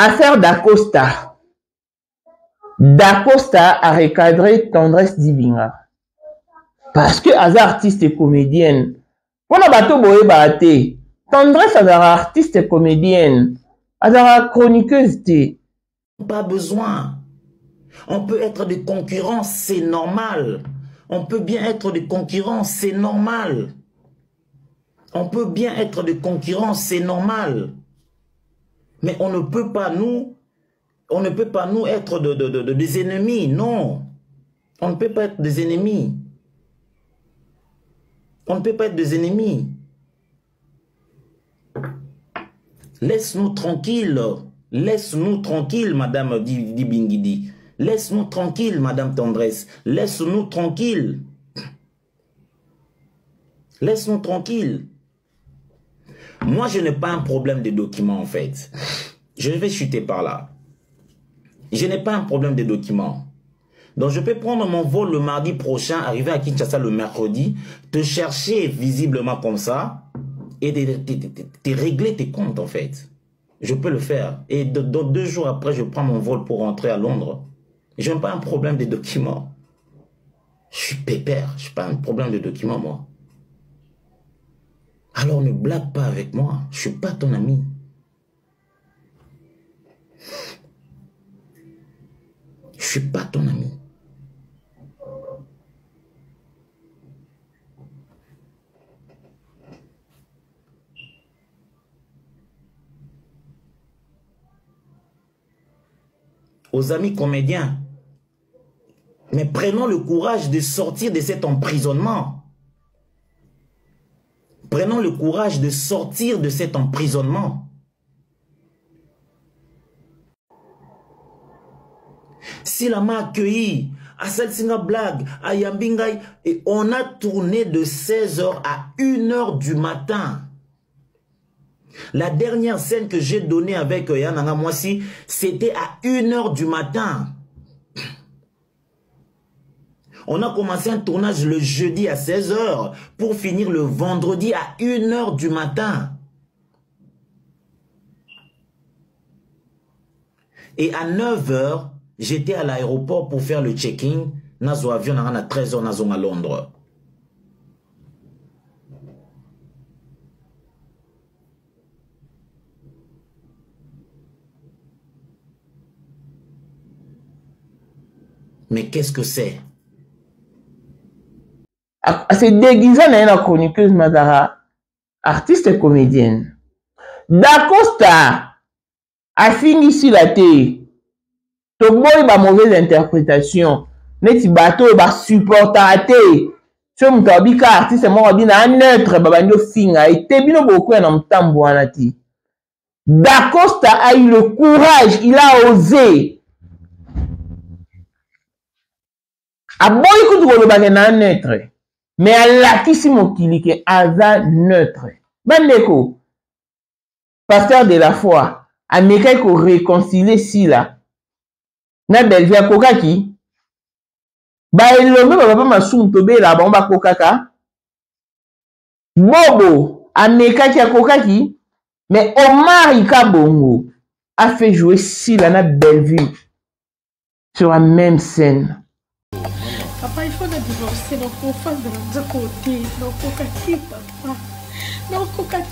Affaire d'Acosta. D'Acosta a recadré Tendresse Dibinga. Parce que as artiste et comédienne. Pour la bateau boye bate. Tendresse as artiste et comédienne. As chroniqueuse te. Pas besoin. On peut être de concurrence, c'est normal. On peut bien être de concurrence, c'est normal. On peut bien être de concurrence, c'est normal. Mais on ne peut pas nous être des ennemis, non. On ne peut pas être des ennemis. On ne peut pas être des ennemis. Laisse-nous tranquilles. Laisse-nous tranquilles, Madame Dibingidi. Laisse-nous tranquilles, Madame Tendresse. Laisse-nous tranquilles. Laisse-nous tranquilles. Moi, je n'ai pas un problème de documents, en fait. Je vais chuter par là. Je n'ai pas un problème de documents. Donc, je peux prendre mon vol le mardi prochain, arriver à Kinshasa le mercredi, te chercher visiblement comme ça, et te régler tes comptes, en fait. Je peux le faire. Et 2 jours après, je prends mon vol pour rentrer à Londres. Je n'ai pas un problème de documents. Je suis pépère. Je n'ai pas un problème de documents, moi. Alors ne blague pas avec moi. Je ne suis pas ton ami. Je ne suis pas ton ami. Aux amis comédiens, mais prenons le courage de sortir de cet emprisonnement. Prenons le courage de sortir de cet emprisonnement. S'il m'a accueilli à Selsinga Blague, à Yambingai, et on a tourné de 16h à 1h du matin. La dernière scène que j'ai donnée avec Yananga Mwasi, c'était à 1h du matin. On a commencé un tournage le jeudi à 16h pour finir le vendredi à 1h du matin. Et à 9h, j'étais à l'aéroport pour faire le check-in. Nazo avion à 13h nazo à Londres. Mais qu'est-ce que c'est? C'est déguisé dans une chroniqueuse Madara, artiste et comédienne. D'Acosta a fini ici la thé. Toboy ba mauvaise interprétation. Neti bateau ba supportaté. Ce mtabika artiste moi bina neutre babando finga et tebino beaucoup en mtambo anati. D'Acosta a eu le courage, il a osé. A boy koutro le bagana neutre. Mais à la qui mokili ke aza neutre. Bandeko, pasteur de la foi, a mekai ko réconcilier si la. Na belvia kokaki. Ba elombe baba masum tobe la bomba kokaka. Bobo, a mekaki a kokaki. Mais Omar Ikabongo a fait jouer si la na Bellevue sur la même scène. Papa, il faut le divorcer, donc on fasse de l'autre côté, donc on casse, papa. Donc on casse.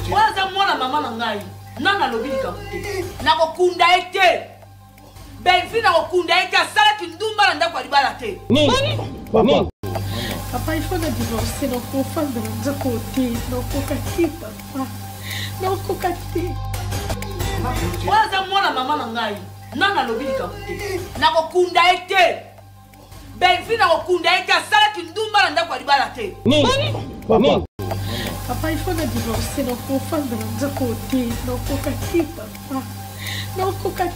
Moi la maman nangai, nana lobi likakuté. Nako kunda ete. Bellevue nako kunda ete asala kindumba nanda kwa libala te. Papa. Papa, il faut le divorcer, donc on fasse de l'autre côté, donc on casse, papa. Donc on casse. Moi la maman nangai, nana lobi likakuté. Nako kunda ete. Bellevue nako kunda ete asala kindumba nanda kwa libala te. Papa, il faut le divorcer, donc on fasse de l'autre côté, donc on casse, papa. Donc on casse.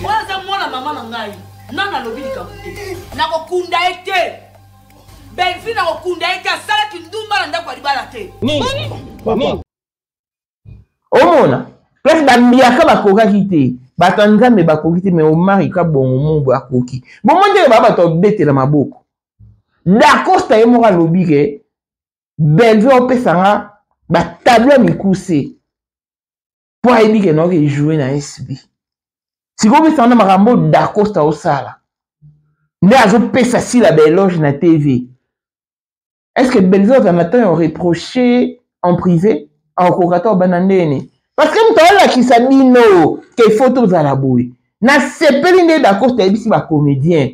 Moi la maman nangai, nana lobi likakuté. Nako kunda ete. Bellevue nako kunda ete asala kindumba nanda kwa libala te. Omona, place bambiaka bakokaki te. Batanzambe bakoki te, mais Omar Ikabongo mombo akoki. Bon monde baba to betela maboko. D'Acosta ye mora lobi ke Bellevue opesanga ba tableau mikuse. pour aider que nous jouer dans SB. Si vous avez un marambo d'Acosta au sala, nous avons payé si la belle loge na TV. Est-ce que Belzo va matin reproché en privé, en courateur banandene? Parce que nous avons qui s'abino, que photos à la bouille. Na sepeli d'Acosta ici ba comédien.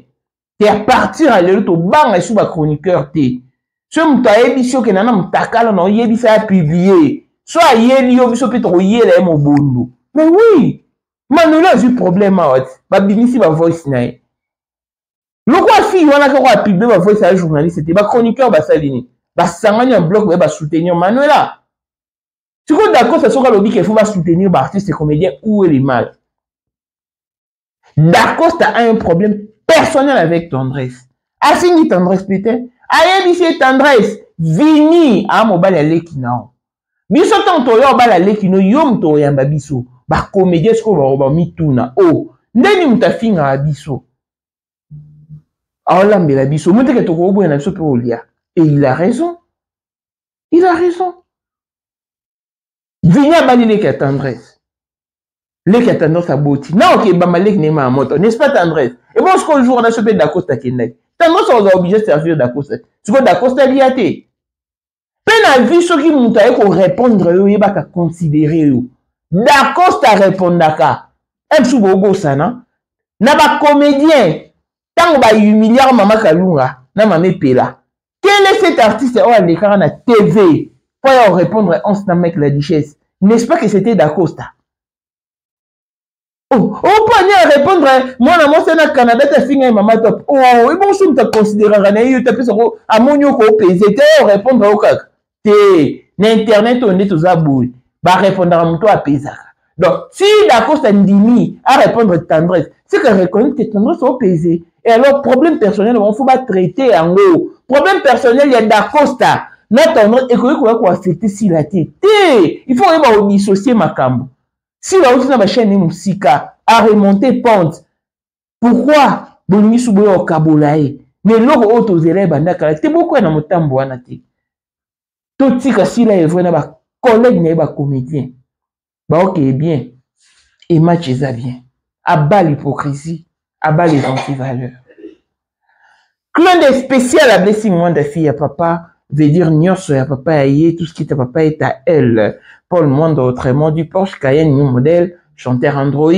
Et à partir à l'autre bang et sous ba chroniqueur té. Ce m'ta émission que nana m'takala non yebi ça publié. Soit yebi yo biso peut trop yé la mo bondo. Mais oui. Manoula a eu problème à haute. Ba binisi ba voice nae. Le quoi fille on a quoi publier ba voice à journaliste c'était ba chroniqueur ba salini. Ba sangani en bloc ba soutenir Manuela. Tu crois d'accord ça sera lobby qu'il faut ba soutenir ba artiste et comédien où est le mal. D'accord, tu as un problème personnel avec Tendresse. Assini Tendresse peut-être. Ayebi c'est Tendresse. Vini à mobile à l'équinao. Biso tanto yo ba la l'équino yom to yamba biso. Ba comédien ce qu'on va mituna. Oh, ndeni mutafinga abiso. Alors la biso, monte que toko obo na biso pe olia. Et il a raison. Il a raison. Vini à bali les Tendresse. Les qui a tendance à bouti. Non, ok, Bamalek n'est pas à moto. N'est-ce pas Tendresse? Et bon, ce qu'on joue, on a chopé d'Acosta qui n'est. Tendresse, on a obligé de servir d'Acosta. Ce qu'on d'Acosta lié à té. Peine à vie, ceux qui m'ont dit qu'on répondre, il n'y a pas qu'à considérer. D'Acosta répond d'Aka. Un sous bogo, ça, non? N'a pas comédien. Tant qu'on va humilier Maman Kalunga, n'a pas pela. Quel est cet artiste, on a l'écran à la TV, pour répondre, on se n'a mec la duchesse. N'est-ce pas que c'était d'Acosta? Oh, pas répondre, moi, c'est un Canada, tu as fini un maman top. Oh, et bon, je te considère tu as fait à mon yoko pesé, tu répondre au cac. L'internet, on est tous à bout. Va répondre à mon toit à Pézaka. Donc, si d'accord, ça me à répondre Tendresse, c'est que reconnaître que Tendresse est pesé. Et alors, problème personnel, on faut pas traiter en haut. Problème personnel, il y a d'Acosta. Notre Tendresse, et qu'on va affecter si la tête. Il faut vraiment dissocier ma cambo. Si la route na chaîne musika a remonté pente, pourquoi Bolimi Souboyo au Kabolae? Mais l'autre autre aux élèves bandaka, t'es beaucoup na motambo anati. Tout tika si la evre na ba collègue na ba comédien. Bah ok bien. Et match ça bien. Abat l'hypocrisie, abat les anti-valeurs. Clone de spécial à blessing moins de fille à papa veut dire nyos à papa aïe, tout ce qui est à papa est à elle. Paul Moindre autrement du Porsche Cayenne New Model, chanteur Android.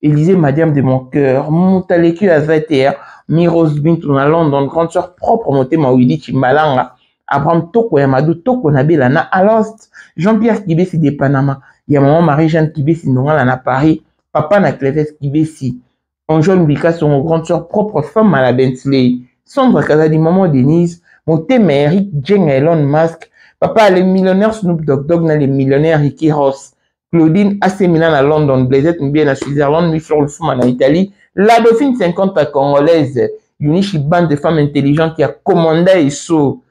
Élisée Madiam de mon cœur, Moutaleku à 21, Miros Bintou à London, grande sœur propre, monté Mawili Chimbalanga, Abraham Toko Yamadou Toko Nabelana à Lost, Jean-Pierre Kibesi de Panama, il y a maman Marie-Jeanne Kibesi Nongala à Paris, papa na Cléves Kibesi, Anjol Mbika son grande sœur propre femme à la Bentley, Sandra Kazadi, maman Denise, monté Eric Jeng Elon Musk, papa, les millionnaires Snoop Dogg, les millionnaires Ricky Ross, Claudine AC Milan à London, Blaisette Mbien à Switzerland, Michel Wolfman en Italie, la Dauphine 50 à Congolaise, Unichi bande de femmes intelligentes qui a commandé ISO,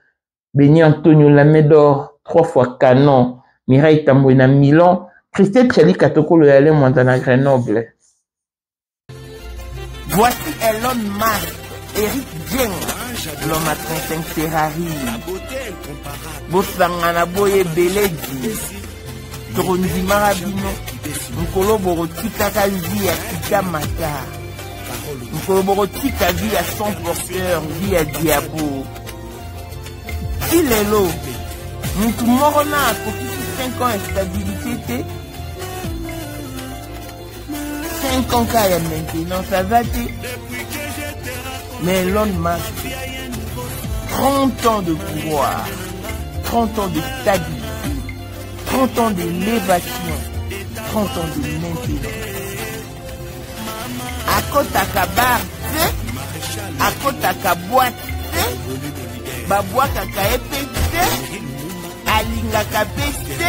Béni Antonio Lamedor, 3 fois Canon, Mireille Tambouina Milan, Christelle Chali Katoko le Yalé Montana Grenoble. Voici Elon Musk, Eric Jeng, l'homme à 35 Ferrari. Bosangana boye beleji Toronzi marabino Nkolo boro tika kazi ya tika mata Nkolo boro tika vie à son porteur vie à diabo Il est l'eau Moutou morona Kokisi 5 ans instabilité 5 ans kaya maintenant ça va te Mais Elon Musk 30 ans de pouvoir, 30 ans de stabilité, 30 ans d'élévation, 30 ans de maintenance. À côté à bar, à côté à boîte, ba boîte à épée, à linga kapete,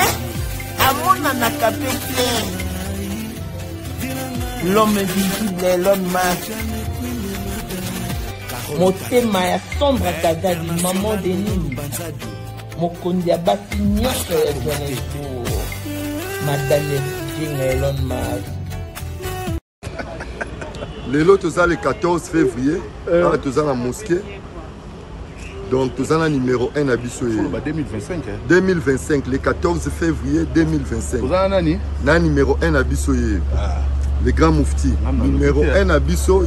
à mon anakapete. L'homme invisible est l'homme Musk. Motema ya Sandra Kazadi, maman de Nini. Mokondi ya basi nyonso ya Johannesburg. Madame Jeng Elon Musk. Lelo toza le 14 février, tous à la mosquée. Donc, tout ça, numéro 1 à Bissou. 2025. 2025, le 14 février 2025. Vous avez un na numéro 1 à Bissou. Le grand moufti. Numéro 1 à Bissou.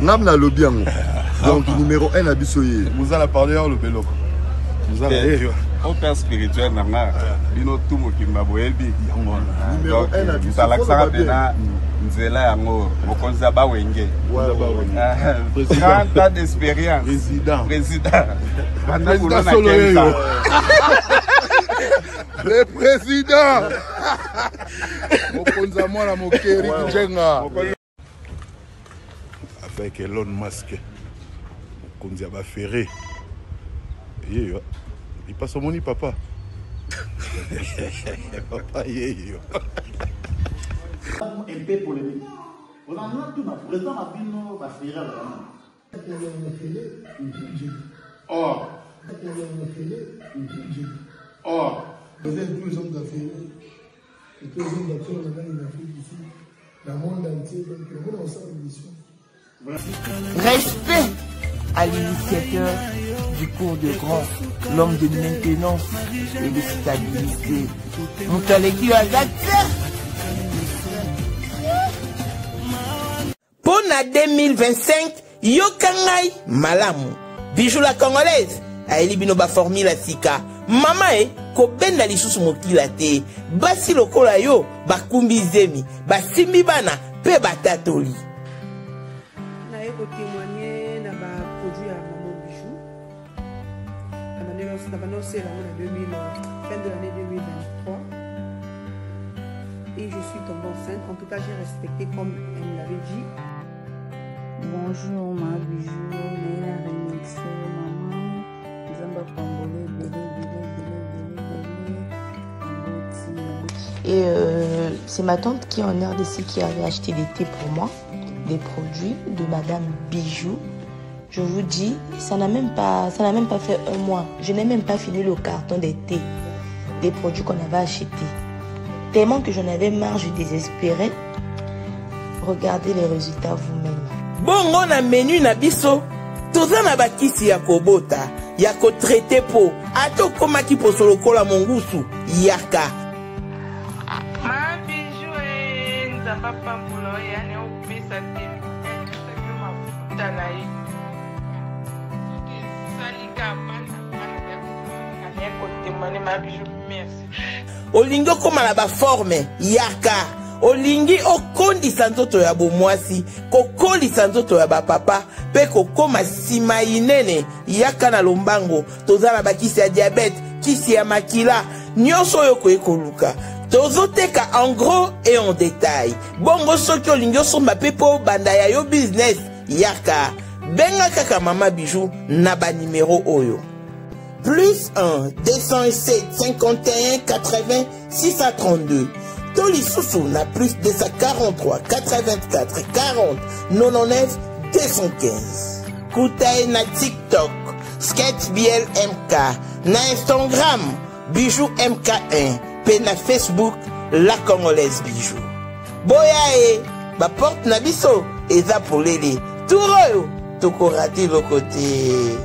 Namna Lobiango. Donc, numéro 1 à Bissou. Vous allez parler au Bello. Vous allez. Au père spirituel, nanga, bino tumo kimba boelbi. Numéro 1 à Bissou. Salaksaka pena nzela yango mokonza ba wenge. 30 ans d'expérience. Président. Président solo le président. Mokonza mwana mokeri njenga. Avec Elon Musk. Mokonza ba ferré. Il passe au moni papa. Papa un peu polémique. On a tout le président Mabino va faire Or, vous êtes tous hommes d'affaires. Et tous les hommes d'affaires, on a une Afrique ici, dans le monde entier, donc on a ça une mission. Respect à l'initiateur du cours de grand, l'homme de maintenance et de stabilité. Moutaleki Agata. Pour la 2025, Yokangai Malamu. Bijou la congolaise. Aeli binoba formule sika. Mama ko benda lisusu mokila te. Basi lokola yo bakumbi zemi. Basimbi bana pe batatoli. Na eko témoigner na ba produit à Maman Bijou. Na annoncé la fin de l'année 2023. Et je suis tombée enceinte. En tout cas, j'ai respecté comme elle me l'avait dit. Bonjour ma Bijou, mais la remixée maman, Zamba Pangolé, Et c'est ma tante qui est en RDC qui avait acheté des thés pour moi, des produits de Madame Bijou. Je vous dis, ça n'a même pas fait un mois. Je n'ai même pas fini le carton des thés, des produits qu'on avait achetés. Tellement que j'en avais marre, je désespérais. Regardez les résultats vous-même. Bongo na menu na biso toza na bakisi ya kobota ya ko traiter po ato koma ki posolo kola mongusu yaka ma Bijou nzamba pambulo ya ne opesa te ma futa na ye salika bana ya ko témoigner ma Bijou merci olingo koma na ba forme yaka olingi okondisa nzoto ya bomwasi kokolisa nzoto ya bapapa pe kokoma sima inene yaka na lombango toza na bakisi ya diabete kisi ya makila nyonso oyo koekoluka tozoteka en gros et en détail bongo soki olingi osomba pe po banda ya yo business yaka benga kaka Mama Bijou na banimero oyo plus 1 207 51 80 632 Toli Soussou na plus 243 84 40 99 215. Koutaï na TikTok, Sketch BL MK, na Instagram, Bijou MK1, pe na Facebook, La Congolaise Bijou. Boya ba porte na biso, eza polele, touroyo, toko rate le côté.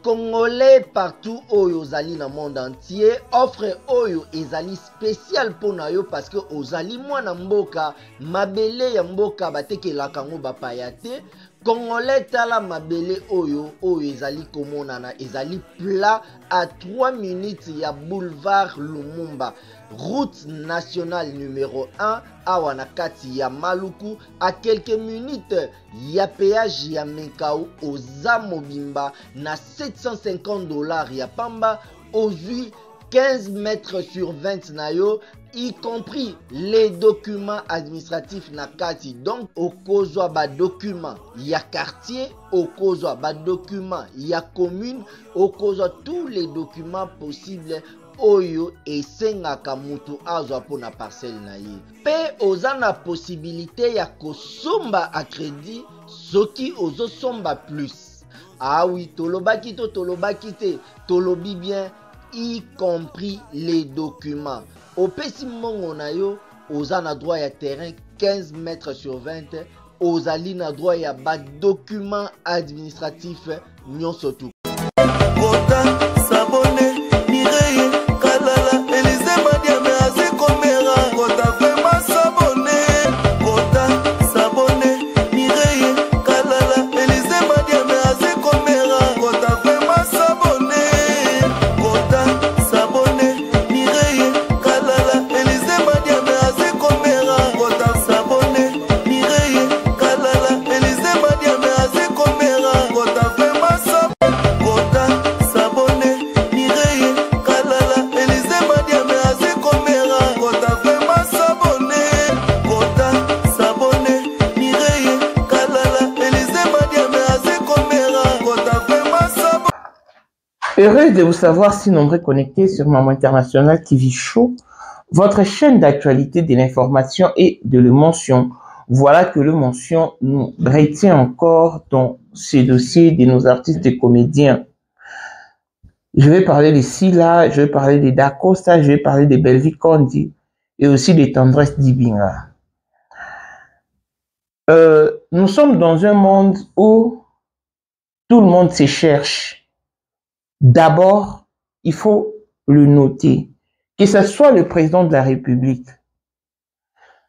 Congolais partout oyo ozali na monde entier offre oyo ezali spécial pona yo parce que ozali mwana mboka mabele ya mboka batekelaka ngo bapaya te Congolais tala mabele oyo ezali komonana ezali plat à 3 minutes ya boulevard Lumumba route nationale numéro 1 awa na kati ya Maluku à quelques minutes ya péage ya Menkau oza mobimba na $750 ya pamba ozui 15 mètres sur 20 na yo y compris les documents administratifs na kati donc okozwa ba document ya quartier okozwa ba document ya commune okozwa tous les documents possibles oyo esengaka mutu azwa pona parcelle na ye pe oza na possibilité ya kosomba a crédit soki ozosomba plus ah oui tolobaki to tolobaki te tolobi bien y compris les documents opesi mongo na yo oza na droit ya terrain 15 mètres sur 20 ozali na droit ya ba document administratif nyonso tu Kota vraiment s'abonner. Kota s'abonner. Mireille, Kalala, Élysée Madiame, Azé Komera. Kota vraiment s'abonner. Kota s'abonner. Mireille, Kalala, Élysée Madiame, Azé Komera. Kota s'abonner. Mireille, Kalala, Élysée Madiame, Azé Komera. Kota vraiment s'abonner. Kota s'abonner. Mireille, Kalala, Élysée Madiame, Azé Komera. Kota vraiment s'abonner. Kota s'abonner. Mireille, Kalala, Élysée Madiame, Azé Komera. Kota vraiment s'abonner. Heureuse de vous savoir si nombreux connectés sur Maman International TV Show, votre chaîne d'actualité, de l'information et de l'émotion. Voilà que le mention nous retient encore dans ce dossier de nos artistes et comédiens. Je vais parler de Sila, je vais parler de Dacosta, je vais parler de Belvi Kondi et aussi de Tendresse Dibinga. Nous sommes dans un monde où tout le monde se cherche. D'abord, il faut le noter, que ce soit le président de la République,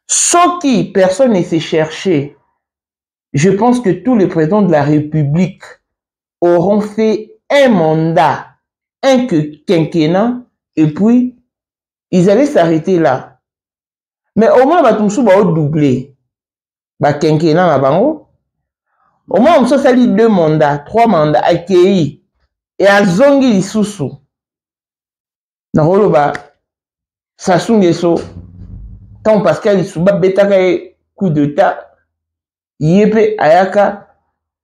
sans qui personne ne s'est cherché. Je pense que tous les présidents de la République auront fait un mandat, un quinquennat, et puis ils allaient s'arrêter là. Mais au moins, Batumsou va doubler. Quinquennat na bango. Au moins, on s'est sali 2 mandats, 3 mandats, accueillis. Et à Zongi Lisusu. Na holoba, Sassou Nguesso, quand Pascal Lisuba betaka coup d'état, Yépe Ayaka,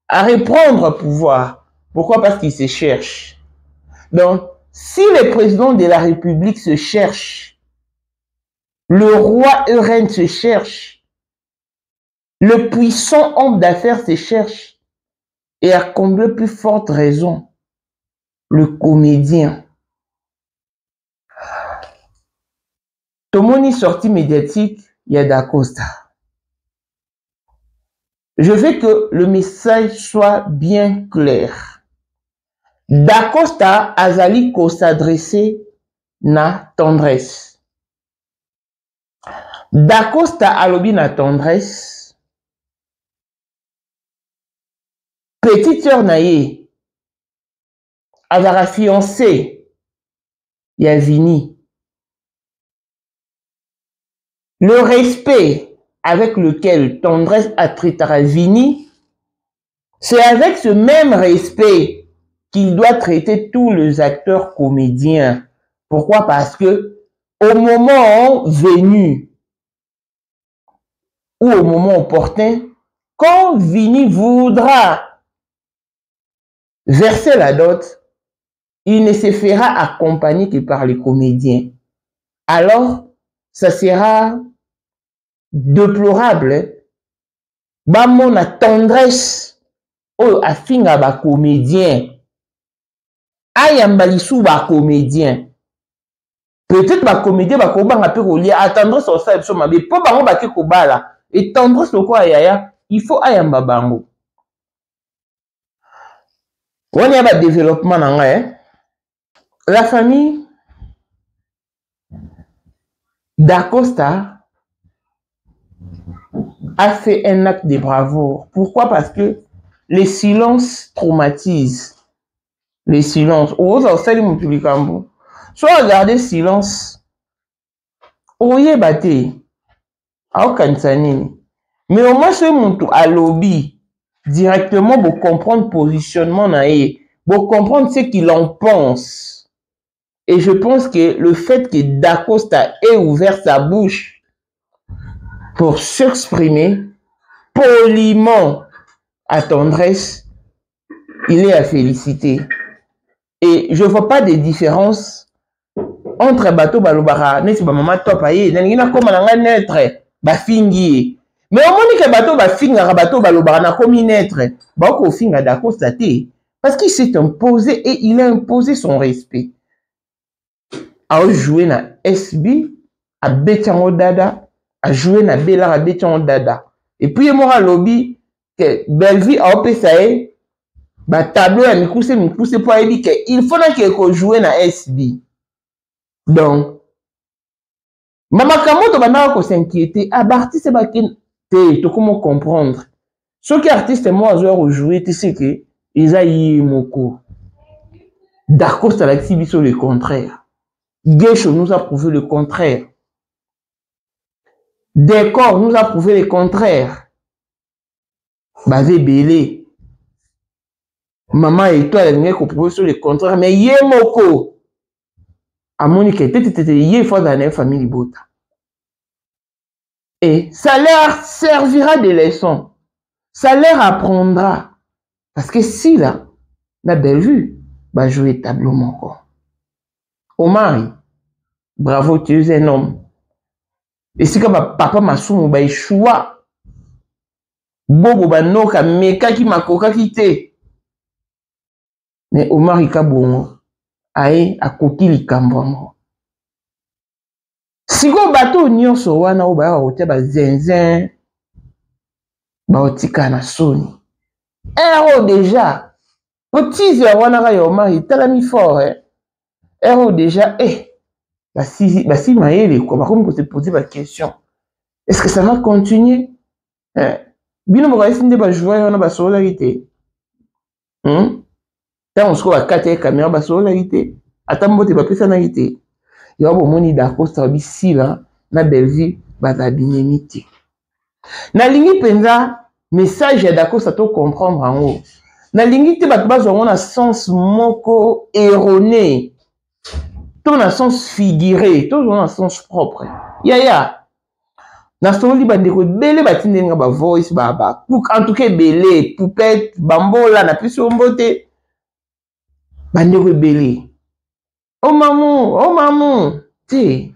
à reprendre pouvoir. Pourquoi? Parce qu'il se cherche. Donc, si le président de la République se cherche, le roi Euren se cherche, le puissant homme d'affaires se cherche, et à combien plus forte raison, le comédien. Tomoni sortie médiatique, il y a Dacosta. Je veux que le message soit bien clair. Dacosta azali ko s'adresser na Tendresse. Dacosta alobi na Tendresse. Petite sœur naye. Azara fiancé, il y a Vini. Le respect avec lequel Tendresse a traité Vini, c'est avec ce même respect qu'il doit traiter tous les acteurs comédiens. Pourquoi? Parce que au moment venu ou au moment opportun, quand Vini voudra verser la dot, il ne se fera accompagner que par les comédiens. Alors, ça sera déplorable. Mon Tendresse, oh, afinga ba comédien. Ayambalisou ba comédien. Peut-être ba comédien ba koba nga pe kolia attendre sur ça et mais pour bango ba ke kobala et Tendresse loko ayaya, il faut ayamba bango. On y a ba développement nanga La famille Dacosta a fait un acte de bravoure. Pourquoi? Parce que les silences traumatisent. Les silences. Soit regarder silence. Oye bate. Mais au moins, ce monde à lobby directement pour comprendre le positionnement, pour comprendre ce qu'il en pense. Et je pense que le fait que Dacosta ait ouvert sa bouche pour s'exprimer poliment à Tendresse, il est à féliciter. Et je ne vois pas de différence entre bateau balobara, n'est-ce pas maman top aye, n'engina comme nanga naître, bafingi. Mais au moins que bateau bafinga bateau balobara na comme naître, ba ko finga Dacosta té, parce qu'il s'est imposé et il a imposé son respect. A joué na SB, a Betiango Dada, a joué na Bella, a Betiango Dada. Et puis, il y a lobby que Belvi a opé ba tableau ya mikuse pour aller que il faut que jouer na SB. Donc, Mama Kamoto banaka ko s'inquiéter. Abartiste ba te to comment comprendre. Ce qui artiste moi à jouer, tu sais que Isaïe Moko. D'accord, ça l'active sur le contraire. Gesho nous a prouvé le contraire. Décor nous a prouvé le contraire. Basé Belé. Maman et toi, elle n'a pas prouvé sur le contraire. Mais Yemoko. À Monique, il faut dans une famille Bota. Et ça leur servira de leçon. Ça leur apprendra. Parce que si là, la belle vue, va jouer tableau mon corps. Omari, bravo, tu es un homme. Et si comme papa m'a soumou, bah choix. Bobo ba noka meka ki makoka kite. Mais Omari kabongo, ae akoki likambo. Si go bateau nyonso wana o ba otia ba zinzin ba otika na soni. Ero déjà. Otizi wana ka yo mari talami fort Ero déjà si maele quoi par contre se poser la question. Est-ce que ça va continuer? Bino mo indi ba jouer wana ba solidarité. Tant on se va quatre caméra ba solidarité. Atambo te ba pesa na ité. Ya bo moni d'accord ça bisi là na Belgique ba binemiti. Na lingi penza message ya d'accord ça to comprendre en haut. Na lingi te ba bazo on a sens moko erroné. Tout na sens figuré, tout on a sens propre. Ya. Na soli bandeko belé batinde nga ba voice ba en tout cas belé poupette bambola na piso mbote bandeko belé. Oh maman, tu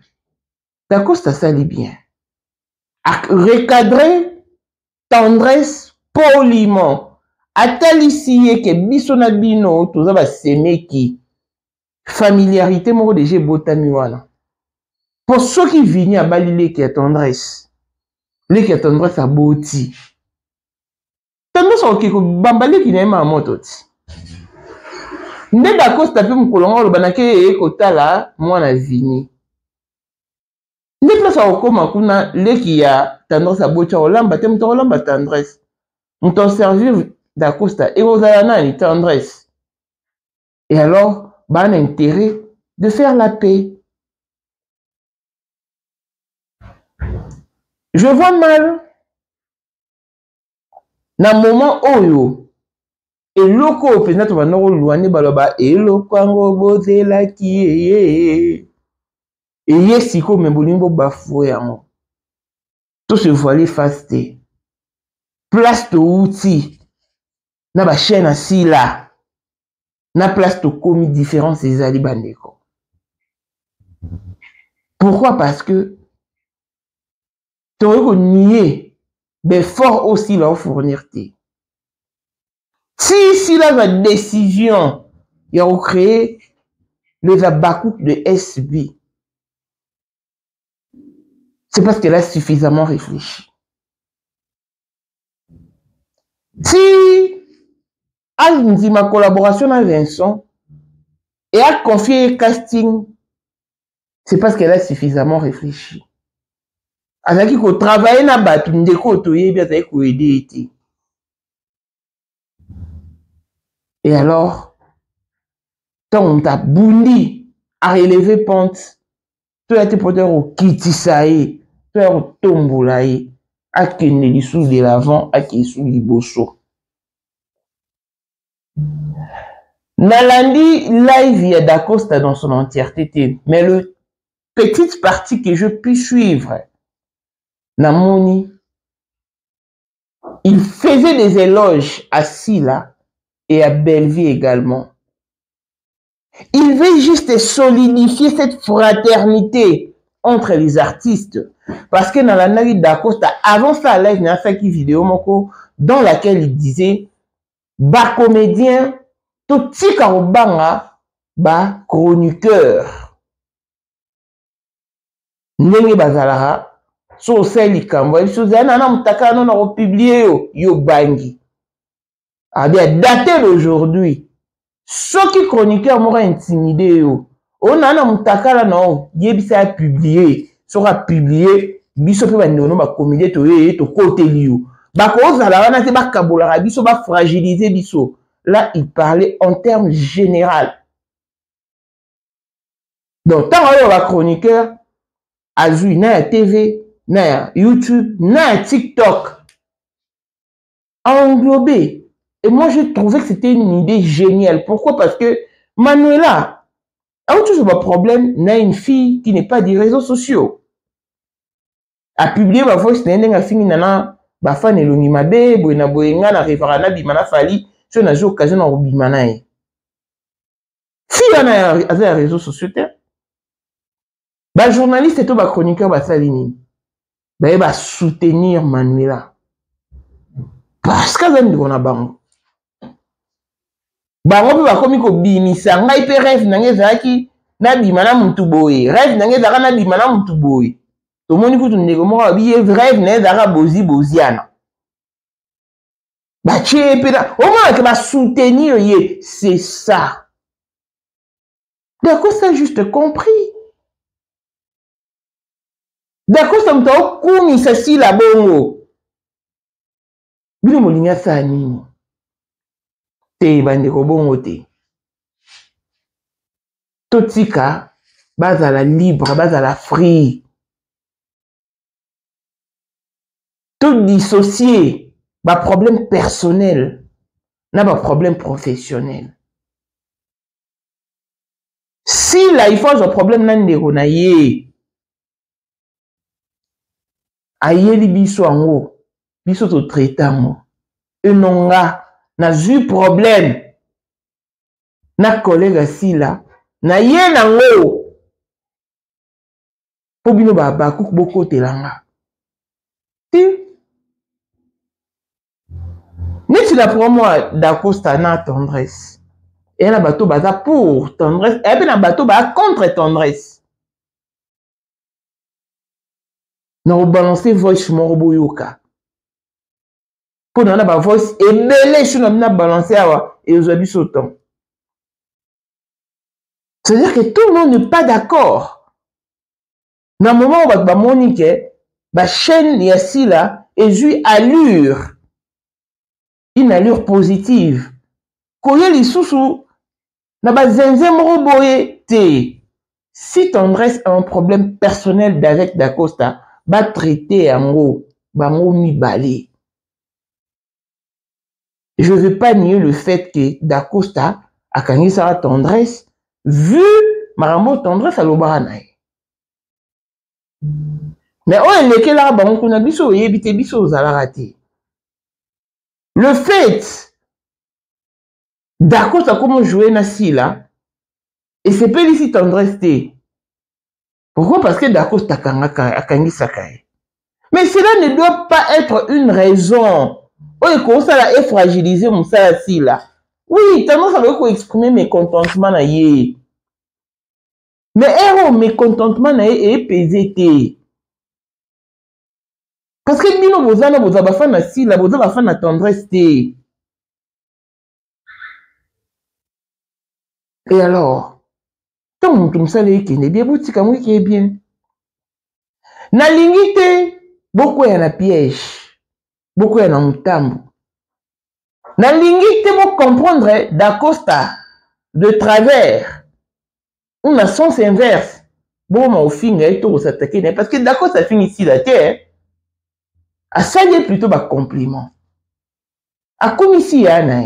d'accord, ça sali bien. Recadrer, tendresse, poliment. Atalissier que bisonabino, tout ça va s'aimer qui. Familiarité, moi, déjà, botamiwana. Pour ceux qui viennent à Bali, qui a tendresse. Les qui a tendresse à boti. Tendresse à kiko, bambale qui n'aime à mototi. Nde d'accord, c'est un peu le banake kotala moi na vini. Nde place au koma kuna le qui a tendresse à bocha olamba tem to olamba tendresse. On t'en servir d'acosta et aux alana ni tendresse. Et alors, ban intérêt de faire la paix. Je vois mal na moment oyo et loko peut-être va nous loiner baloba et loko ngo bozela ki et yesiko membolimbo bafou yango tout se voiler fasté place to outil na ba chaîne assis là na place to commis différence les ali bandeko. Pourquoi? Parce que tu aurais nié mais fort aussi leur fournir tes. Si là, la décision, il a créé les abakouk de SB, c'est parce qu'elle a suffisamment réfléchi. Si elle dit ma collaboration avec Vincent et a confié le casting, c'est parce qu'elle a suffisamment réfléchi. Elle a dit qu'on travaille dans la bâtiment de côté, bien qu'on aider. Et alors, quand on t'a bouli à relever pente, tu as été porteur au kitisaï, tu as au tombolaï, à qui n'est sous de l'avant, à qui sous les bosso. Nalandi live y a d'Acosta dans son entièreté, mais le petite partie que je puis suivre, Namoni, il faisait des éloges à Silla et à Belleville également. Il veut juste solidifier cette fraternité entre les artistes. Parce que dans la Nari d'Acosta, avant ça, il y a fait une vidéo dans laquelle il disait bah comédien, tout tika obanga, bah chroniqueur. Nenge bazalara, so seli kambo, il se dit, non, mutaka, non, on publié yo bangi. Ah bien, daté d'aujourd'hui, ceux qui chroniqueurs m'auraient intimidé, on a un mutaka là, non, yebisa a publié. sera publié biso pe bandono ba comédie to côté liu ba ko za la wana te ba kabola biso ba fragiliser biso. Là il parlait en termes général. Donc tant que va chroniqueur azui na TV na YouTube na TikTok englobé. Et moi je trouvais que c'était une idée géniale. Pourquoi? Parce que Manuela a toujours un problème, n'a une fille qui n'est pas des réseaux sociaux. A publié ma voix, c'est un fini nana, ba fan elongi mabe, boina boenga na refarana bimana fali, sur na occasion na bimana e. Fille na a réseaux sociaux te. Ba journaliste et tout ba chroniqueur ba salini. Ba soutenir Manuela. Parce que zan ndiko na bango. Bango pe bakomi ko bimisa ngai pe rêve nange zaki na bimana muntu boye. Rêve nange zaka na bimana muntu boye. To moni kutu ndeko moko biye rêve nange zaka boziana. Ba chepela au moins que ba soutenir ye, c'est ça. D'accord, ça juste compris. D'accord, ça m'a koumi ça si la bongo. Bino molinga sa nini? Te bandeko bongo te. Totika bazala libre, bazala free. Tout dissocier ba problème personnel na ba problème professionnel. Si là il faut un problème na ndeko na ye. Ayeli biso ango, biso to traitamo. Enonga na vu problème na collègue sila na ye nango po bino ba ku boko telanga. Neti la promo d'Acosta na tendresse. Et la bateau baza pour tendresse. Et puis la bateau ba contre tendresse. Na balancer voice morobo yoka. Pour na ba voice ebele sur na balancer awa et aujourd'hui sautant. C'est-à-dire que tout le monde n'est pas d'accord. Dans le moment où ba monique ba chaîne yasi là et joue allure. Une allure positive. Koye li susu na ba zenze moroboye te. Si tendresse a un problème personnel d'avec Dacosta, ba traiter en bango mibale. Je ne veux pas nier le fait que Dacosta a gagné sa tendresse vu marambo tendresse à l'obaranaï. Mais on est que là bango kuna biso yebite biso zala raté. Le fait Dacosta comment jouer nasi là et c'est pas ici tendresse te. Pourquoi? Parce que Dacosta a gagné sa caille. Mais cela ne doit pas être une raison. Oui, comment ça est fragilisé mon ça là. Oui, tellement ça veut exprimer mes contentements na yé. Mais mes contentements na yé est pesé. Parce que bino bozana bozaba fan na si la bozaba fan na tendresse te. Et alors, tant mon tout ça les qui n'est bien boutique à moi qui est bien. Na lingite beaucoup y en a piège. Beaucoup y en a mutambo. Na lingite pour comprendre Dacosta de travers. On a sens inverse. Bon, ma au fin, il faut s'attaquer. Parce que Dacosta finit ici la terre. A ça y est plutôt bas compliment. A comme ici, Anna.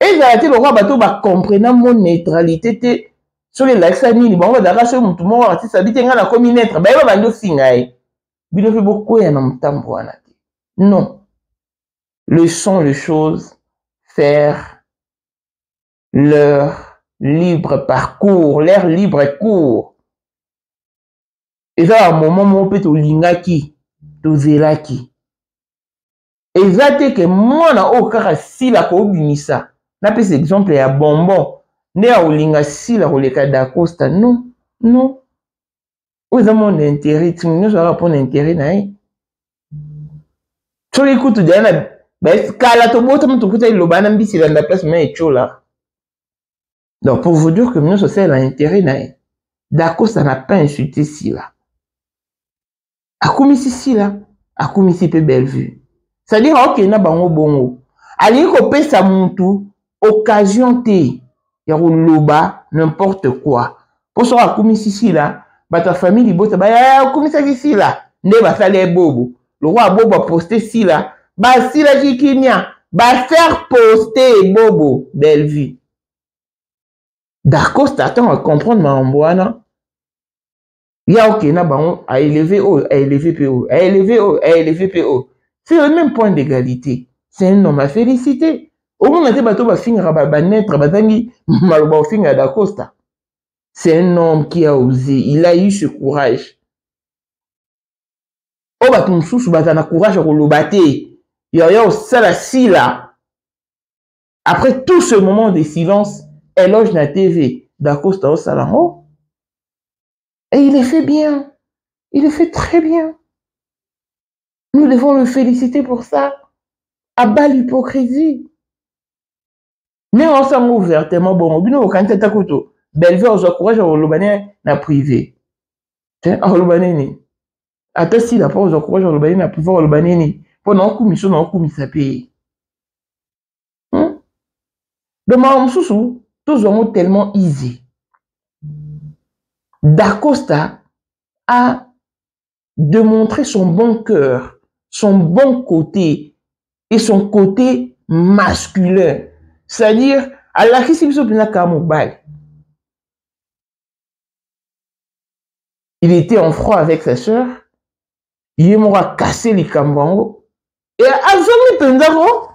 Et j'ai été le roi bateau bas comprenant mon neutralité. Sur les likes, ça n'y est bon, on va d'arracher mon tout le monde. Si ça dit, on a comme une être. Ben, on va dire signe. Il fait beaucoup, il y a un temps. Non. Laissons les choses faire leur libre parcours, leur libre cours. Et ça, à un moment, on peut te lingaki, te zelaki. Et ça, c'est que moi, na aucun si la koubimisa. N'a pas cet exemple, il y a bonbon. Ne a olinga si la roleka Dacosta. Non, non. Où est mon intérêt? Tu ne sais pas intérêt, naï. Tu écoutes, Diana, ben, kala to bota, tu écoutes, il l'obana, si la place, mais chola. Donc, pour vous dire que nous, c'est l'intérêt, d'accord, ça n'a pas insulté Sila. A commis Sila, a commis peu belle vue. C'est-à-dire, ok, na bango bongo. Allez, copier sa montou, occasion té, loba, n'importe quoi. Pour ça, a commis Sila, bah ta famille, il bosse, bah, a commis Sila, ne va faire les bobos. Le roi Bobo a posté Sila, bah, Sila Jikinia, bah, faire poster Bobo, belle vue. D'accord, attends à comprendre ma amboana. Il y a ok, na bango, a élevé haut, a élevé PO, a élevé haut, a élevé PO. C'est le même point d'égalité. C'est un homme à féliciter. Au moins, on a dit bateau va finir à naître, batangi, malba finir da Costa. C'est un homme qui a osé, il a eu ce courage. Oh, bah, ton sous, bah, t'as courage à le il y a au salassi là. Après tout ce moment de silence, éloge la TV d'Acosta au Salamo. Et il le fait bien. Il le fait très bien. Nous devons le féliciter pour ça. À bas l'hypocrisie. Mais on s'en ouvertement bon. Bino quand t'es à côté. Belle on courage à l'Obané na privé. Tiens, à l'Obané ni. Attends si la pause courage à l'Obané na privé à l'Obané ni. Pendant commission non commission paye. De ma sous tous ont tellement easy. D'Acosta a démontré son bon cœur, son bon côté et son côté masculin. C'est-à-dire, à la il était en froid avec sa sœur, il m'aura cassé les cambango et à Zami Pendaro,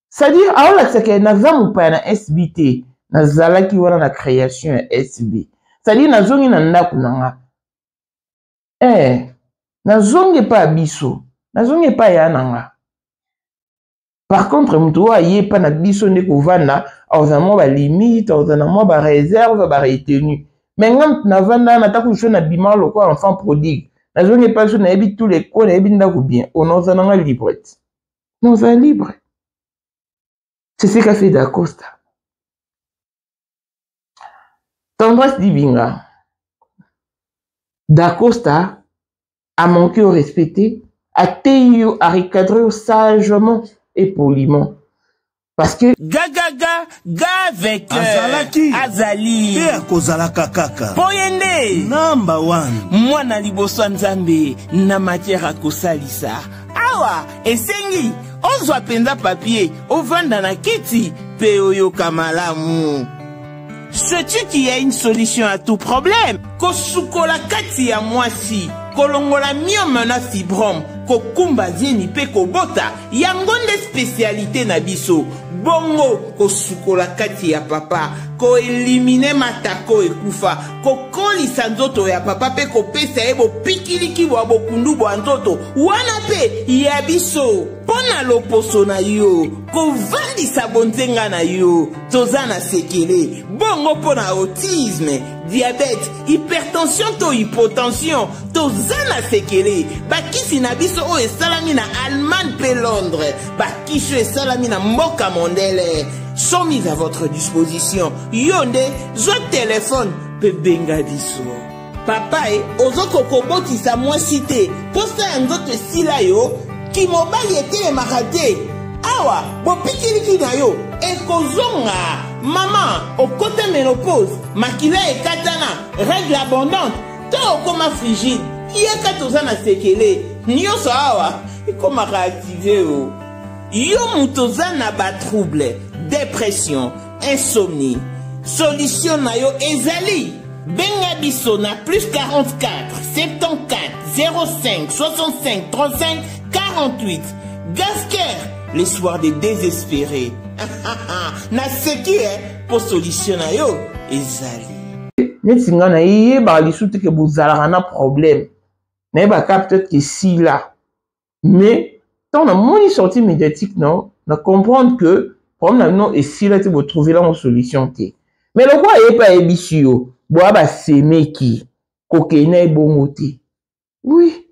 c'est-à-dire, à la c'est Nazam ou pas na SBT, Nazala qui voit la création SB. C'est-à-dire, Nazongi nanda kunanga. Nazongi pas biso, Nazongi pas yananga. Par contre, mtoa yé pas na biso ne kovana, auzamo ba limite, auzamo ba réserve, ba retenu. Mais quand navana na taku na bima loko enfant prodigue. Nazongi pas so na ebi tous les coins, na ebi ndako bien. On ozananga libre. Nous sommes libres. C'est ce qu'a fait d'Acosta. Tendresse Dibinga. D'Acosta a manqué au respecter, a tenu à recadrer sagement et poliment. Parce que Ga avec Azali Kozalaka kaka Poyende number one mwana liboso nzambe na matière akosalisa awa esengi ozwa penza papier ovanda na kiti pe oyoka malamu. Sais-tu qu'il y a une solution à tout problème? Kosukola kati ya mwasi kolongola myome na fibrome kokumba zieni pe kobota yango nde spécialité na biso. Bongo kosukola kati ya papa ko elimine matako ekufa kokolisa nzoto ya papa pe kopesa ye bopikiliki bwa bokundu bwa nzoto wana pe ya biso pona loposo na yo kovandisa bonzenga na yo toza na sekele bongo pona autisme diabète hypertension to hypotension toza na sekele bakisi na biso o esalami na Allemagne pe Londres bakisi esalami na mboka mondele sont mis à votre disposition. Yonde, zo téléphone, pe benga diso. Papa ozoko koboti sa moi cité. Posta nzoto sila yo, ki mobali ete marate. Awa, bo pikiliki na yo, ekozonga. Maman, au côté ménopause, makila e katana, règle abondante, to okoma frigide. Yeka tozana sekele. Nyoso awa, ikoma réactiver o. Yo mutozana ba trouble. Dépression, insomnie. Solution na yo ezali. Benga biso na plus 44 74 05 65 35 48. Gasker, les soirs des désespérés. Na seki pour solution na yo ezali. Netsinga na yé ba lisuti ke bozala na problème. Mais ba peut-être que si là. Mais tant na moni sortie médiatique non, na comprendre que comme nous et si là tu vas trouver là une solution mais le quoi est pas ébissio bois ba semé qui cocaïne et bon moté oui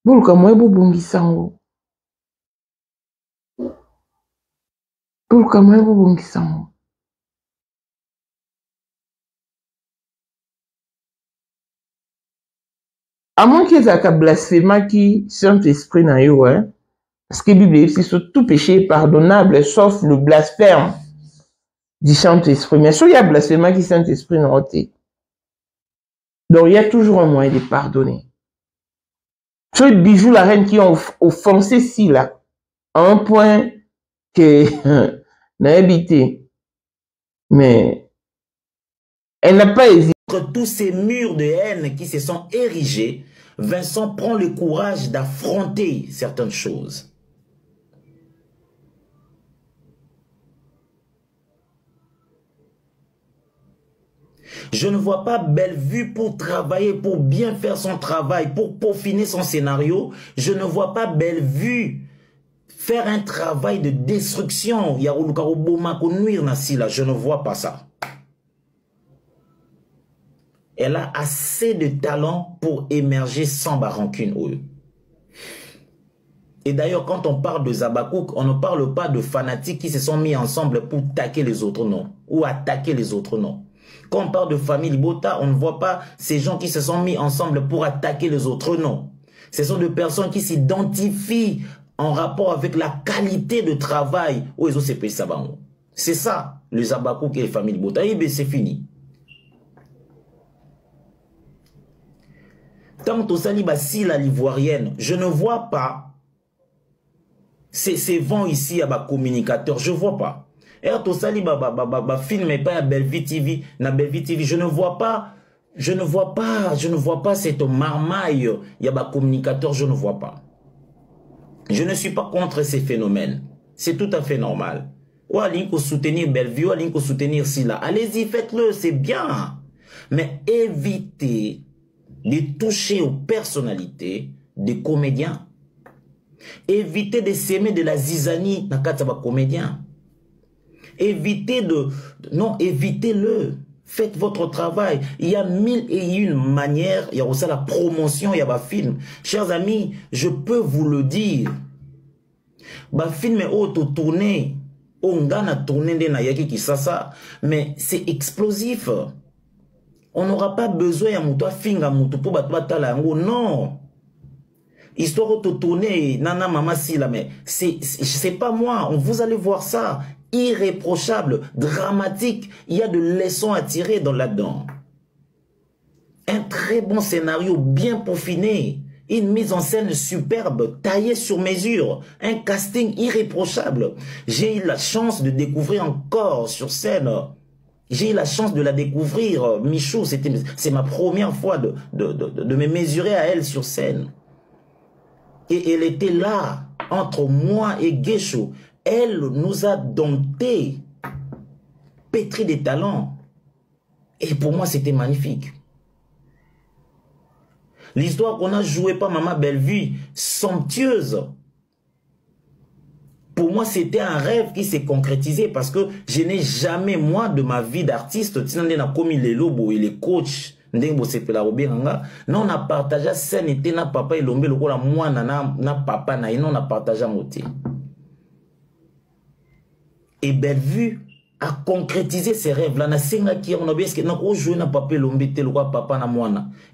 bon comme moi bon sango bon comme moi bon sango À moins qu'ils aient blasphémé qui Saint-Esprit na yo, hein. Parce que la Bible dit que tout péché est pardonnable, sauf le blasphème du Saint-Esprit. Mais si il y a blasphémé qui Saint-Esprit n'a pas été. Donc il y a toujours un moyen de pardonner. Tu es Bijou, la reine qui ont offensé si là, à un point que n'a habité. Mais elle n'a pas hésité. Entre tous ces murs de haine qui se sont érigés, Vincent prend le courage d'affronter certaines choses. Je ne vois pas Bellevue pour travailler, pour bien faire son travail, pour peaufiner son scénario. Je ne vois pas Bellevue faire un travail de destruction. Je ne vois pas ça. Elle a assez de talent pour émerger sans rancune. Et d'ailleurs, quand on parle de Zabakouk, on ne parle pas de fanatiques qui se sont mis ensemble pour attaquer les autres, non. Ou attaquer les autres, non. Quand on parle de famille Bota, on ne voit pas ces gens qui se sont mis ensemble pour attaquer les autres, non. Ce sont des personnes qui s'identifient en rapport avec la qualité de travail où ils ont ces pays. C'est ça, le Zabakouk et les familles Bota. Et bien, c'est fini. Tant que Saliba, si la l'ivoirienne, je ne vois pas ces vents ici à ma communicateur, je ne vois pas. Et tout ça, film et pas à Bellevue TV, na Bellevue TV, je ne vois pas cette marmaille, il y a ma communicateur, je ne vois pas. Je ne suis pas contre ces phénomènes. C'est tout à fait normal. Ou allez soutenir Bellevue, ou allez soutenir Silla. Allez-y, faites-le, c'est bien. Mais évitez de toucher aux personnalités des comédiens. Évitez de s'aimer de la zizanie dans le comédien. Évitez non, évitez-le. Faites votre travail. Il y a 1001 manières. Il y a aussi la promotion, il y a un film. Chers amis, je peux vous le dire. Un film est auto-tourné. On a tourné de Nayaki Kisasa. Mais c'est explosif. On n'aura pas besoin de moutou finga moutou pour battre la non. Histoire auto-tournée, nana mama si la mais c'est pas moi. Vous allez voir ça. Irréprochable, dramatique, il y a de leçons à tirer dans là-dedans. Un très bon scénario bien peaufiné, une mise en scène superbe, taillée sur mesure, un casting irréprochable. J'ai eu la chance de découvrir encore sur scène, j'ai eu la chance de la découvrir, Michou, c'est ma première fois de me mesurer à elle sur scène. Et elle était là, entre moi et Guéchou. Elle nous a domptés, pétri des talents. Et pour moi, c'était magnifique. L'histoire qu'on a jouée par Maman Bellevue, somptueuse. Pour moi, c'était un rêve qui s'est concrétisé parce que je n'ai jamais, moi, de ma vie d'artiste, comme les lobos et les coachs, non, on a partagé scène et na papa et l'ombe, moi, na papa, non, on a partagé moté. Et Bellevue a concrétisé ses rêves-là.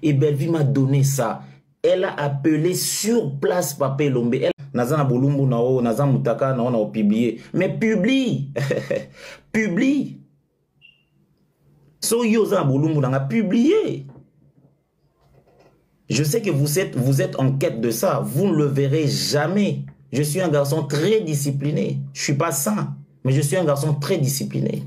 Et Bellevue m'a donné ça. Elle a appelé sur place Papa Lombe. Nazana Bolumbu nao, Nazana Mutaka nao, on a publié. Mais publie. Publie. So yoza Bolumbu n'a publié. Je sais que vous êtes en quête de ça. Vous ne le verrez jamais. Je suis un garçon très discipliné. Je ne suis pas sain. Mais je suis un garçon très discipliné.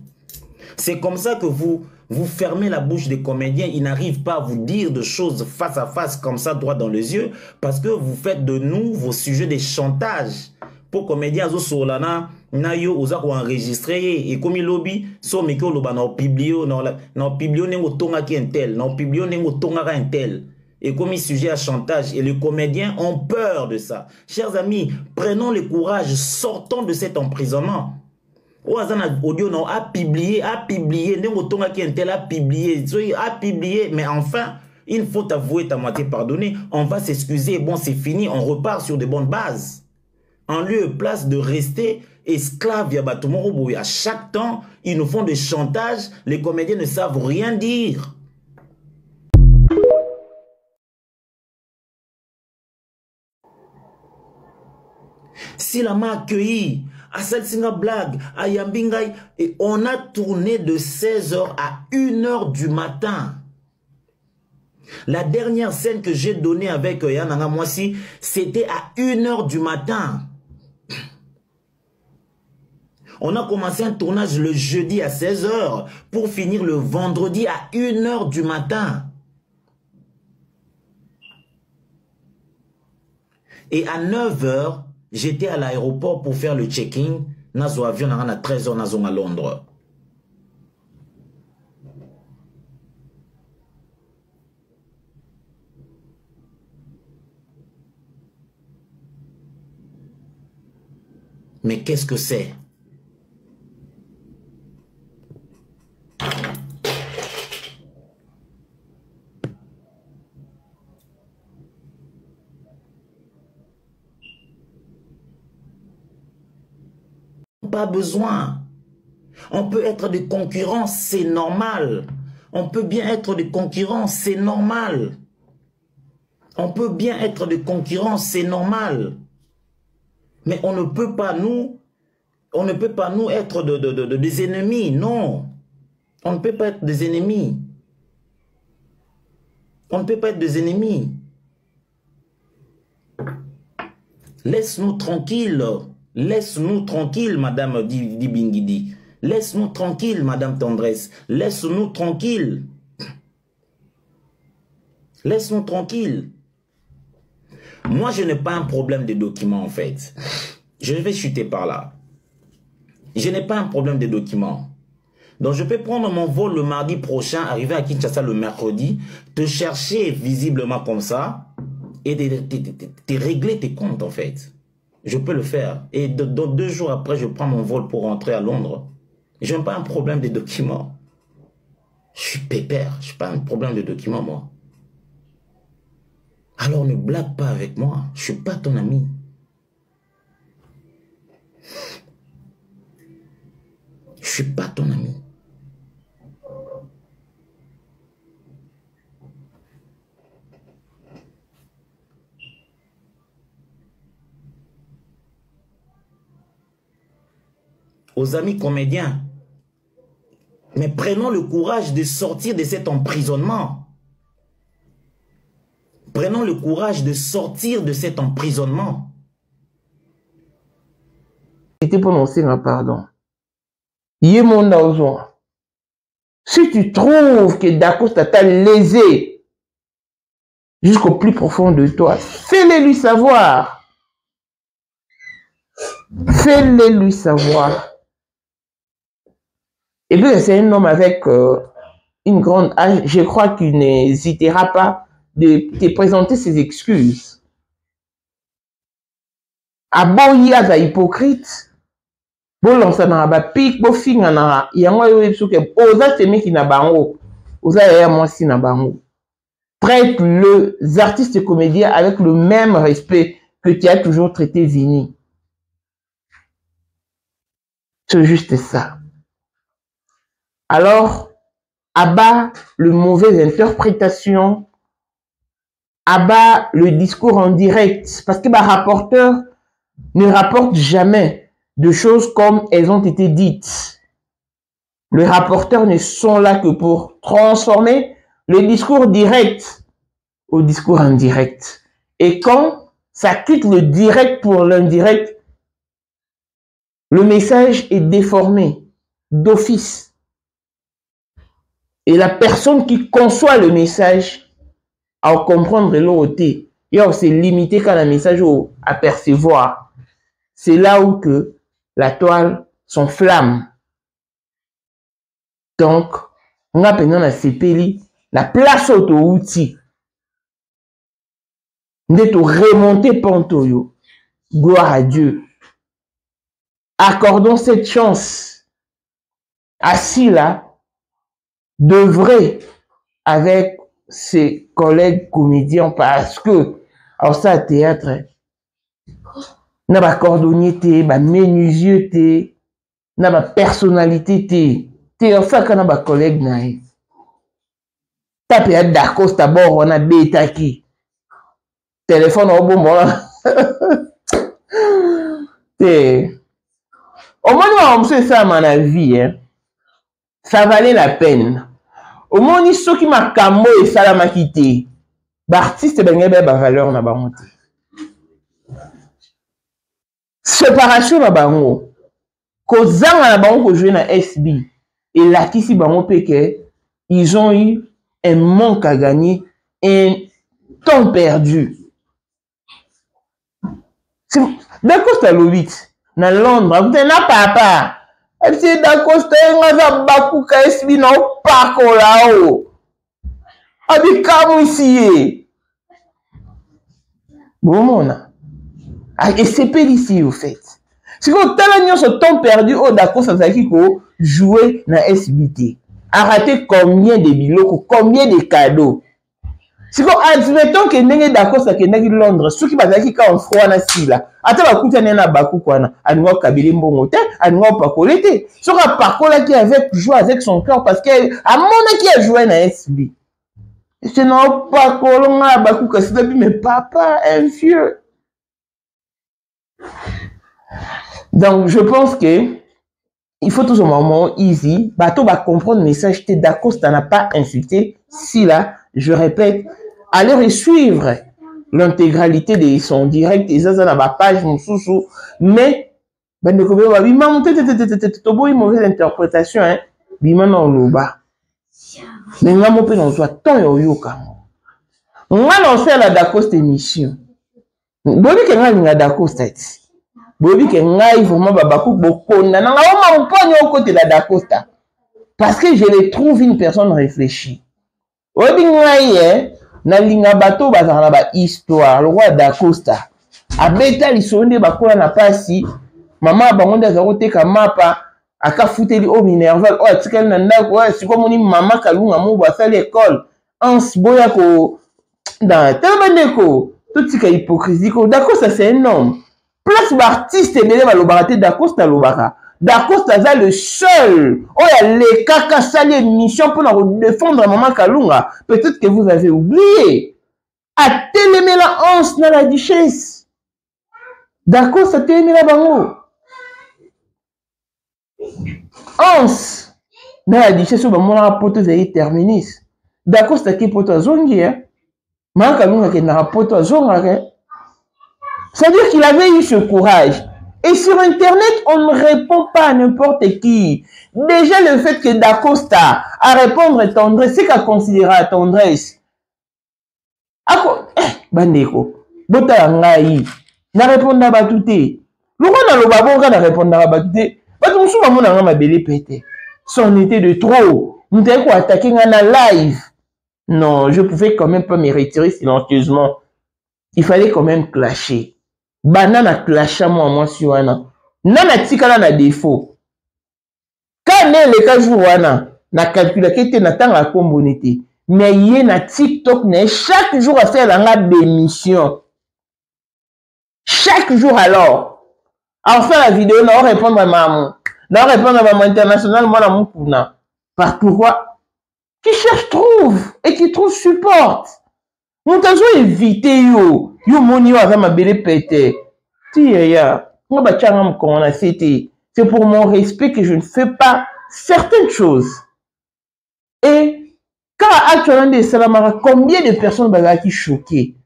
C'est comme ça que vous fermez la bouche des comédiens. Ils n'arrivent pas à vous dire de choses face à face, comme ça, droit dans les yeux. Parce que vous faites de nous vos sujets de chantage. Pour comédiens, zo solana, na yo oza ko enregistrer et comme lobby, so meko loba na publié, na publié nengo tonga ki intel, na publié nengo tonga ka intel. Et comme sujet à chantage, et les comédiens ont peur de ça. Chers amis, prenons le courage, sortons de cet emprisonnement. Audio non a publié, mais enfin, il faut avouer ta moitié pardonner, on va s'excuser, bon c'est fini, on repart sur de bonnes bases. En lieu et place de rester esclaves, à chaque temps, ils nous font des chantages, les comédiens ne savent rien dire. S'il m'a accueilli, à Salsinga Blague, à Yambingai, et on a tourné de 16h à 1h du matin. La dernière scène que j'ai donnée avec Yananga Mwasi, c'était à 1h du matin. On a commencé un tournage le jeudi à 16h pour finir le vendredi à 1h du matin. Et à 9h, j'étais à l'aéroport pour faire le check-in. Nazo avion à 13h, nazo à Londres. Mais qu'est-ce que c'est? Pas besoin. On peut être des concurrents, c'est normal. On peut bien être des concurrents, c'est normal. On peut bien être des concurrents, c'est normal. Mais on ne peut pas nous être des ennemis, non. On ne peut pas être des ennemis. On ne peut pas être des ennemis. Laisse-nous tranquilles. Laisse-nous tranquilles, Madame Dibingidi. Laisse-nous tranquilles, Madame Tendresse. Laisse-nous tranquilles. Laisse-nous tranquilles. Moi, je n'ai pas un problème de documents, en fait. Je vais chuter par là. Je n'ai pas un problème de documents. Donc, je peux prendre mon vol le mardi prochain, arriver à Kinshasa le mercredi, te chercher visiblement comme ça, et te régler tes comptes, en fait. Je peux le faire. Et 2 jours après, je prends mon vol pour rentrer à Londres. Je n'ai pas un problème de documents. Je suis pépère. Je n'ai pas un problème de documents, moi. Alors ne blague pas avec moi. Je ne suis pas ton ami. Je ne suis pas ton ami. Aux amis comédiens, mais prenons le courage de sortir de cet emprisonnement. Prenons le courage de sortir de cet emprisonnement. C'était prononcé un pardon. Si tu trouves que Dacosta t'a lésé jusqu'au plus profond de toi, fais-le lui savoir. Fais-le lui savoir. Et puis, c'est un homme avec une grande âge. Je crois qu'il n'hésitera pas de te présenter ses excuses. Aboyi aza hypocrite. Bon, lança na ba pic, bo finga na yango yo esuke oza temi ki na bango. Oza ya mwasi na bango. Traite les artistes comédiens avec le même respect que tu as toujours traité Vini. C'est juste ça. Alors, abat le mauvaise interprétation, abat le discours en direct, parce que le rapporteur ne rapporte jamais de choses comme elles ont été dites. Les rapporteurs ne sont là que pour transformer le discours direct au discours indirect. Et quand ça quitte le direct pour l'indirect, le message est déformé d'office. Et la personne qui conçoit le message à comprendre l'autre, et c'est limité quand le message à percevoir. C'est là où que la toile s'enflamme. Donc, on a pendant la CPLI, la place auto-outil. D'être remonté pantoyo. Gloire à Dieu. Accordons cette chance à Sila d'œuvrer avec ses collègues comédiens parce que, alors ça, théâtre, n'a pas cordonnier, ba menuisier, n'a pas personnalité, t'es enfin qu'on a pas collègue naïf. T'as payé d'accord, d'abord on a bêta qui téléphone au bon moment. Au moins, on sait ça, à vie, hein. Ça valait la peine. Au moins, ceux qui m'a cambo et ça m'a quitté. L'artiste, ben, il y a valeur na bango. Séparation na bango. Kozanga na bango ko jouer na SB. Et là, qui si bango peke, ils ont eu un manque à gagner, un temps perdu. D'accord, c'est le 8. Na Londres, vous êtes na papa. Et c'est d'accord, c'est un bakou ka SB na pako là-haut. Abikamu ici. Bon, mon. Et c'est pas ici, au fait. Si vous avez ce temps perdu, oh, d'accord, ça veut dire qu'il jouer dans SBT. Arrêtez combien de bilots, combien de cadeaux. Si vous admettons que vous êtes d'accord, ça que vous êtes Londres, ceux qui vont dire qu'on froid na si là. Attends, vous avez un bakou quoi na, à nous kabili mbongote, à nous pakolete. Sur un parcours là qui avait joué avec son cœur parce que à mon qui a joué dans SB. C'est non pas colonga bakou que c'est mais papa un vieux. Donc je pense que il faut tout ce moment easy, bateau va comprendre le message, t'es d'accord, ça n'a pas insulté. Si là, je répète, allez suivre l'intégralité de son direct et ça dans ma page mon sous mais ben de combien oui maman t'es mauvaise interprétation hein bima non loba mais nga mo pe non soit tant yo kango nga non faire la d'accord cette émission bobi que nga d'accord cette bobi que nga vraiment babaku bokonda na nga o mponyo au côté la dacosta parce que je le trouve une personne réfléchie obi nga hier na linga bato bazana ba histoire le roi d'Acosta abeta lisonde bakola na pasi mama bangonda za koteka mapa akafuteli o minerval o atikali na ndako o siko moni mama kalunga mo ba sali école ans boya ko dans telebandeko tout tika hypocrisie ko d'Acosta c'est un homme place l'artiste ebele balobaka te d'Acosta lobaka d'Acosta c'est le seul oh y a les kaka sali émission pour défendre maman kalunga peut-être que vous avez oublié à télémé la once dans la duchesse d'Acosta télémé la bango once dans la duchesse ba mona poto za terminus d'Acosta qui poto zongi hein maman kalunga qui na poto zonga c'est-à-dire qu'il avait eu ce courage. Et sur Internet, on ne répond pas à n'importe qui. Déjà, le fait que d'Acosta à répondre à tendresse, c'est qu'à considérer à tendresse. Bandeko, bota ngai, na répondre à batouté. Le roi n'a le babon na répondre à batouté. Batou moussou mamou na ma belé pété. C'en était de trop. Nous t'avons quoi attaquer na live. Non, je pouvais quand même pas me retirer silencieusement. Il fallait quand même clasher. Banana clasha moi sur wana. Nana tikala na défaut. Quand le cas jour wana, na calcula kete na tanga kombonité. Mais yé na TikTok ne chaque jour à faire la démission. Chaque jour alors. En faire la vidéo, na répondre à maman. Na répondre à maman internationale, moi la moukuna. Par pourquoi? Qui cherche trouve et qui trouve supporte. Nous t'avons évité yo. Yo moni yo avec ma belle pété. Tia, c'est pour mon respect que je ne fais pas certaines choses. Et quand actuellement des salamara, combien de personnes va qui choquées?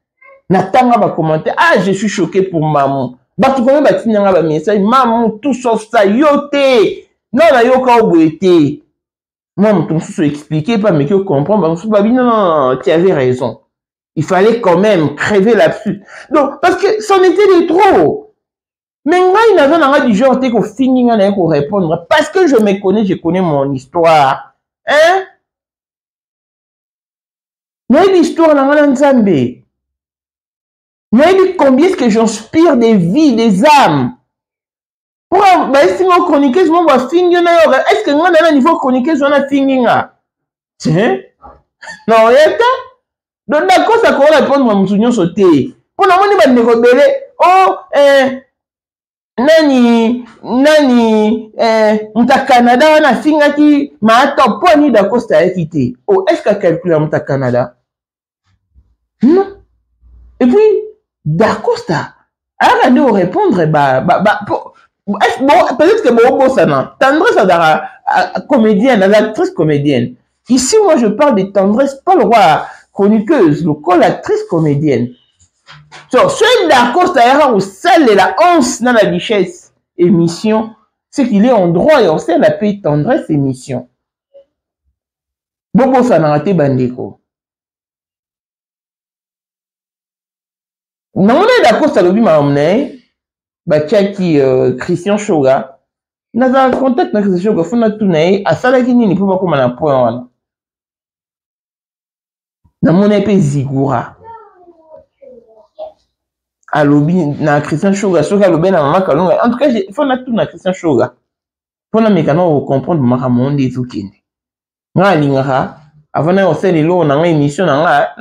Natanga va commenter, ah je suis choqué pour maman. Bah tu connais bah tu n'as pas message, maman tout sauf ça yoté. Non la yoka oboité. Maman ton sous expliquer pas mais que comprendre bah non tu avais raison. Il fallait quand même crever l'absurde. Donc, parce que c'en était de trop. Mais moi, il n'avait pas du genre qu'on finit pour répondre. Parce que je me connais, je connais mon histoire. Hein? Moi, l'histoire, on a Nzambe. Moi, combien est-ce que j'inspire des vies, des âmes? Pour si on chronique, je m'en finir. Est-ce que moi, dans le niveau chronique, je vais finir? Tiens? Non, il y a donc d'accord ça qu'on répondre à mon sauté pour la monnaie va me rebeller oh nani muta Canada on a finga qui m'a top point d'accord ça a quitté oh est-ce qu'à calculer muta Canada non et puis d'accord ça alors nous répondre Bon, peut-être que bon, ça non. Tendresse à comédienne, à l'actrice comédienne. Ici, moi, je parle de tendresse, pas le roi chroniqueuse, le col actrice comédienne. So, celui d'accord, ça au sel de la once dans la richesse émission, c'est qu'il est en droit et on sait la paix tendresse émission. Bon, ça n'a raté bandeko. Non, on est d'accord, ça le dit, ma omne, qui Christian Shoga, dans un contexte de Christian Shoga, il faut tout naï, à ça, il n'y a pas comme un point. Dans mon épée Zigura. À lobby, na Christian Shoga, Shoga lobby na maman Kalonga. En tout cas, il faut tout na Christian Shoga. Pour na mécano comprendre ma monde des zoukine. Nga lingara, avant na ose les lots na émission na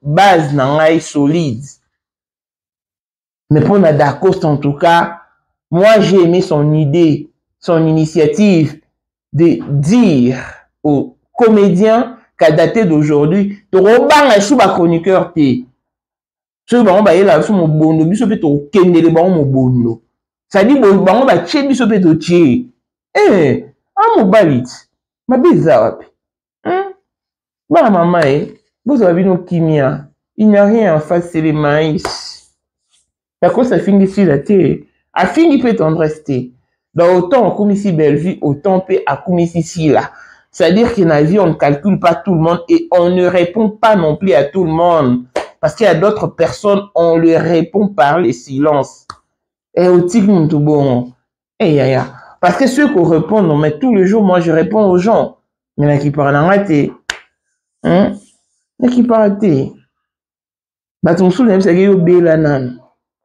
base na solide. Mais pour na Dacoste en tout cas, moi j'ai aimé son idée, son initiative de dire aux comédiens qu'à dater d'aujourd'hui, tu rebang sous ba chroniqueur té. Ce bango ba yela sous mon bondo, biso pe to kende le bango mon bondo. Ça dit bango ba tché biso pe to tché. Mon balit. Ma bizarre wapi. Bah maman vous avez nos kimia. Il n'y a rien en face, c'est les maïs. D'accord, ça finit ici la terre. A fini peut en rester. Dans autant comme ici belle vie, autant peut à comme ici là. C'est-à-dire que dans la vie, on ne calcule pas tout le monde et on ne répond pas non plus à tout le monde. Parce qu'il y a d'autres personnes, on leur répond par les silences. Et au tigre, tout bon. Parce que ceux qu'on répond, non, mais tous les jours, moi, je réponds aux gens. Mais là, qui parlent en raté. Là, qui parlent en raté. Bah, ton sou, c'est que yo bela nan.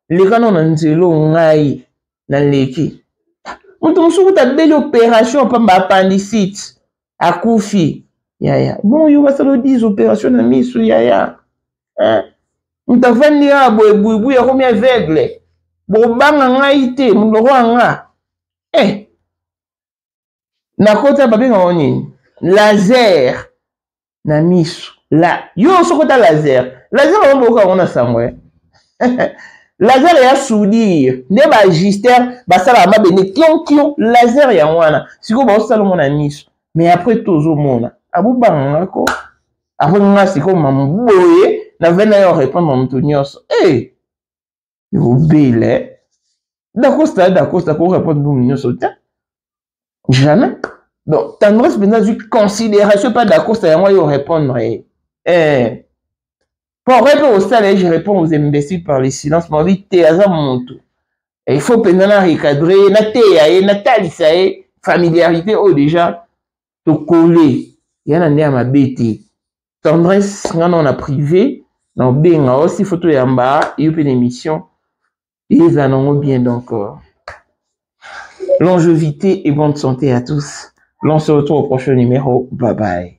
Les canons n'ont zélo, ngai, nan leki. Ton sou, t'as belle opération, pas ma appendicite. À Koufi. Bon, yo va se le dire, opération na misu, on t'a vendu à boubou, y'a combien aveugle. Bon, bang, ngaïté, mon roi, nga. Na kota papi ngoni. Laser. Na misu. La. Yo, so kota laser. Laser, on va voir, on a ça, ouais. Laser, y'a soudir. Ne ba gister, ba ça va bene. Kion, laser, y'a wana. Si vous avez ça, mon ami. Mais après, tout le monde. Abou bang, ko. Après, on a, c'est comme maman boye. Na vena yo répondre mon tonios. Yo belle. D'accord, d'accord, répondre mon tonios. Jamais. Donc, tendresse maintenant du considération pas d'accord, c'est moi yo répondre. Pour répondre au salaire, je réponds aux imbéciles par le silence. Ma vie, t'es à mon tour. Il faut maintenant recadrer, na talisa, familiarité, déjà, te coller. Il y en a ma bête. Tendresse, on a privé. Non, bien, aussi, photo yamba, il y a une émission. Ils en ont bien donc. Longévité et bonne santé à tous. L'on se retrouve au prochain numéro. Bye bye.